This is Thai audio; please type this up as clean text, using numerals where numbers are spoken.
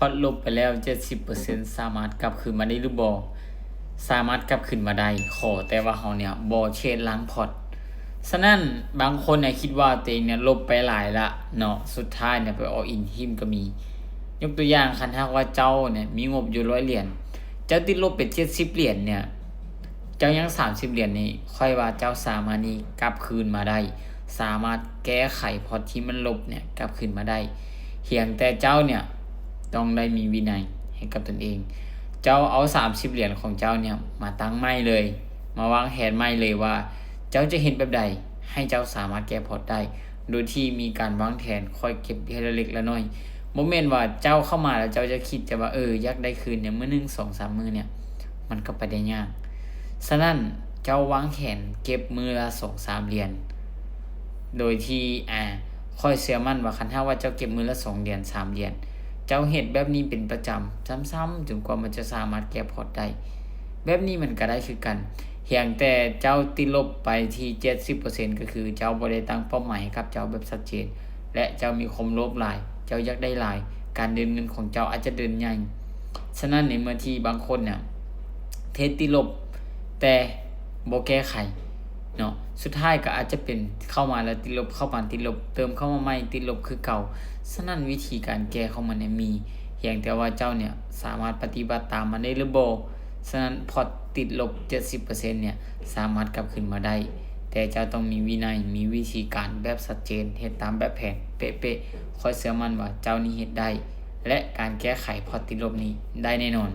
อตลบไปแล้ว 70% สามารถกลับคืนมาได้หรือบ่สามารถกลับคืนมาได้ขอแต่ว่าเฮาเนี่ยบ่เช็ดล้างพอร์ตฉะนั้นบางคนเนี่ยคิดว่าตัวเองเนี่ยลบไปหลายละเนาะสุดท้ายเนี่ยไปอออินทีมก็มียกตัวอย่างคันถ้าว่าเจ้าเนี่ยมีงบอยู่100เหรียญเจ้าติดลบไป70เหรียญเนี่ยเจ้ายัง30เหรียญนี่ค่อยว่าเจ้าสามารถนี่กลับคืนมาได้สามารถแก้ไขพอร์ตที่มันลบเนี่ยกลับคืนมาได้เพียงแต่เจ้าเนี่ยต้องได้มีวินัยให้กับตนเองเจ้าเอา30เหรียญของเจ้าเนี่ยมาตั้งไม้เลยมาวางแผนไม้เลยว่าเจ้าจะเห็นแบบใดให้เจ้าสามารถแก้พอร์ตได้โดยที่มีการวางแผนค่อยเก็บทีละเล็กละน้อยบ่แม่นว่าเจ้าเข้ามาแล้วเจ้าจะคิดแต่ว่าอยากได้คืนเนี่ยมื้อนึง 2-3 มื้อเนี่ยมันก็ไปได้ยากฉะนั้นเจ้าวางแผนเก็บมื้อละ 2-3 เหรียญโดยที่ค่อยเชื่อมั่นว่าคันถ้าว่าเจ้าเก็บมื้อละ2เหรียญ3เหรียญเจ้าเฮ็ดแบบนี้เป็นประจำซ้ำๆจนกว่ามันจะสามารถแก้พอร์ตได้แบบนี้มันก็ได้คือกันเพียงแต่เจ้าติดลบไปที่ 70% ก็คือเจ้าบ่ได้ตั้งเป้าหมายให้กับเจ้าแบบชัดเจนและเจ้ามีความโลภหลายเจ้าอยากได้หลายการเดินเงินของเจ้าอาจจะเดินใหญ่ฉะนั้นในเมื่อที่บางคนเนี่ยเทติดลบแต่บ่แก้ไขเนาะสุดท้ายก็อาจจะเป็นเข้ามาแล้วติดลบเข้ามาติดลบเติมเข้ามาใหม่ติดลบคือเก่าฉะนั้นวิธีการแก้เข้ามาเนี่ยมีเพียงแต่ว่าเจ้าเนี่ยสามารถปฏิบัติตามมันได้หรือบ่ฉะนั้นพอติดลบ 70% เนี่ยสามารถกลับขึ้นมาได้แต่เจ้าต้องมีวินัยมีวิธีการแบบชัดเจนเฮ็ดตามแบบแผนเป๊ะๆค่อยเชื่อมั่นว่าเจ้านี้เฮ็ดได้และการแก้ไขพอติดลบนี้ได้แน่นอน